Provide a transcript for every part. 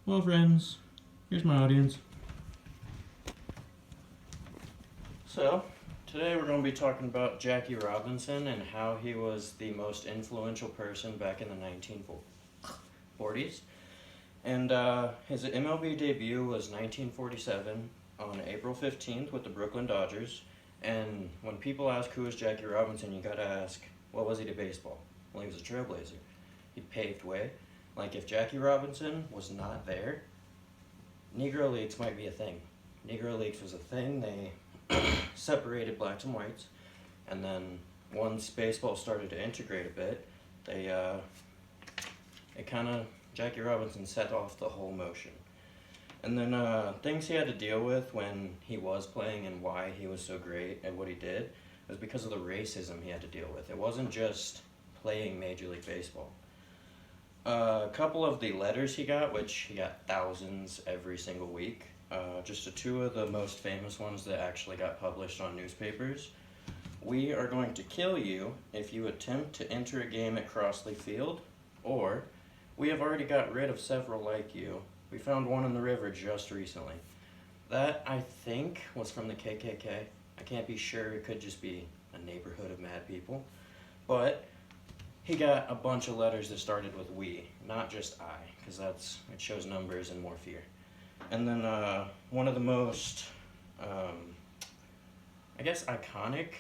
Well, friends, here's my audience. So, today we're going to be talking about Jackie Robinson and how he was the most influential person back in the 1940s. And his MLB debut was 1947 on April 15th with the Brooklyn Dodgers. And when people ask who is Jackie Robinson, you gotta ask, what was he to baseball? Well, he was a trailblazer. He paved way. Like, if Jackie Robinson was not there, Negro Leagues might be a thing. Negro Leagues was a thing. They separated blacks and whites, and then once baseball started to integrate a bit, Jackie Robinson set off the whole motion. And then things he had to deal with when he was playing and why he was so great at what he did was because of the racism he had to deal with. It wasn't just playing Major League Baseball. A couple of the letters he got, which he got thousands every single week, just two of the most famous ones that actually got published on newspapers. We are going to kill you if you attempt to enter a game at Crossley Field, or we have already got rid of several like you. We found one in the river just recently. That, I think, was from the KKK. I can't be sure. It could just be a neighborhood of mad people. But he got a bunch of letters that started with we, not just I, because it shows numbers and more fear. And then one of the most, iconic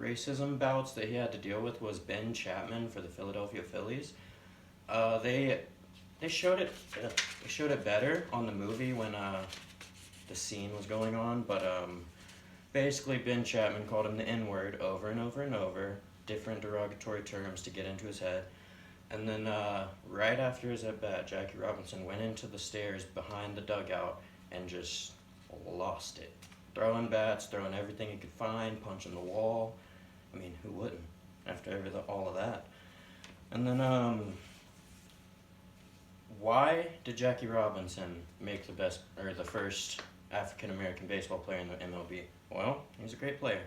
racism bouts that he had to deal with was Ben Chapman for the Philadelphia Phillies. They showed it better on the movie when the scene was going on, but basically Ben Chapman called him the N-word over and over and over, different derogatory terms to get into his head. And then right after his at-bat, Jackie Robinson went into the stairs behind the dugout and just lost it. Throwing bats, throwing everything he could find, punching the wall. I mean, who wouldn't after all of that? And then why did Jackie Robinson make the first African-American baseball player in the MLB? Well, he was a great player.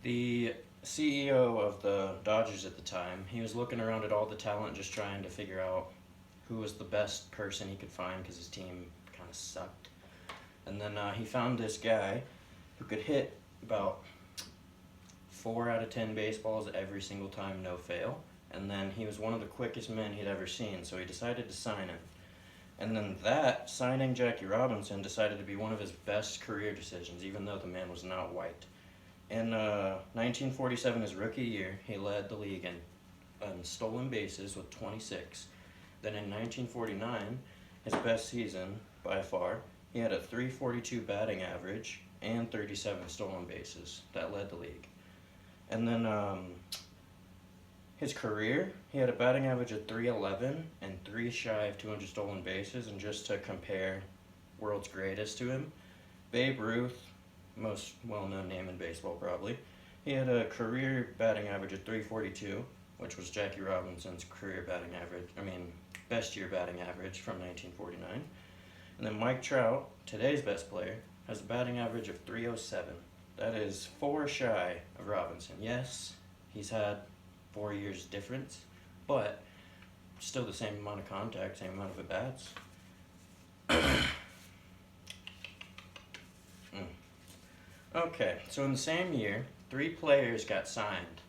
The CEO of the Dodgers at the time, he was looking around at all the talent, just trying to figure out who was the best person he could find because his team kind of sucked. And then he found this guy who could hit about 4 out of 10 baseballs every single time, no fail. And then he was one of the quickest men he'd ever seen, so he decided to sign him. And then signing Jackie Robinson decided to be one of his best career decisions, even though the man was not white. In 1947, his rookie year, he led the league in stolen bases with 26. Then in 1949, his best season by far, he had a .342 batting average and 37 stolen bases. That led the league. And then his career, he had a batting average of .311 and 3 shy of 200 stolen bases. And just to compare world's greatest to him, Babe Ruth, most well-known name in baseball probably, he had a career batting average of .342, which was Jackie Robinson's best year batting average from 1949. And then Mike Trout, today's best player, has a batting average of .307. That is 4 shy of Robinson. Yes, he's had 4 years difference, but still the same amount of contact, same amount of at-bats. Okay, so in the same year, 3 players got signed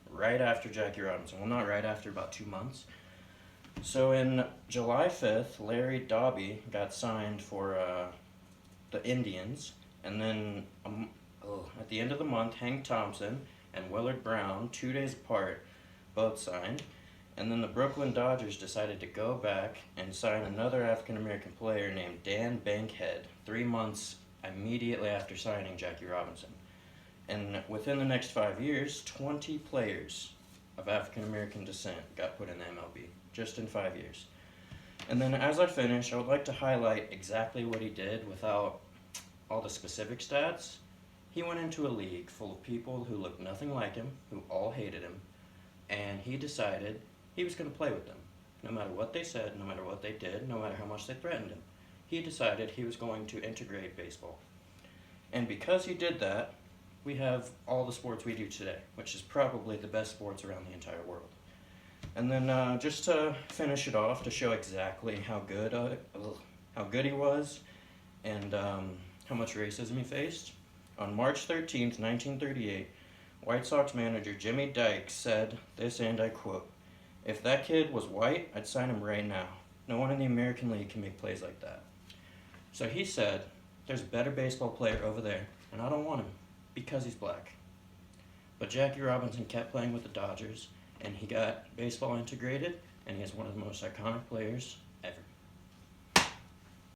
right after Jackie Robinson. Well, not right after, about 2 months. So in July 5th, Larry Doby got signed for the Indians, and then at the end of the month, Hank Thompson and Willard Brown, 2 days apart, both signed. And then the Brooklyn Dodgers decided to go back and sign another African-American player named Dan Bankhead 3 months immediately after signing Jackie Robinson. And within the next 5 years, 20 players of African-American descent got put in the MLB, just in 5 years. And then as I finish, I would like to highlight exactly what he did without all the specific stats. He went into a league full of people who looked nothing like him, who all hated him, and he decided he was going to play with them. No matter what they said, no matter what they did, no matter how much they threatened him. He decided he was going to integrate baseball. And because he did that, we have all the sports we do today, which is probably the best sports around the entire world. And then just to finish it off, to show exactly how good he was, and how much racism he faced, on March 13th, 1938, White Sox manager Jimmy Dykes said this, and I quote, "If that kid was white, I'd sign him right now. No one in the American League can make plays like that." So he said, there's a better baseball player over there, and I don't want him because he's black. But Jackie Robinson kept playing with the Dodgers, and he got baseball integrated, and he is one of the most iconic players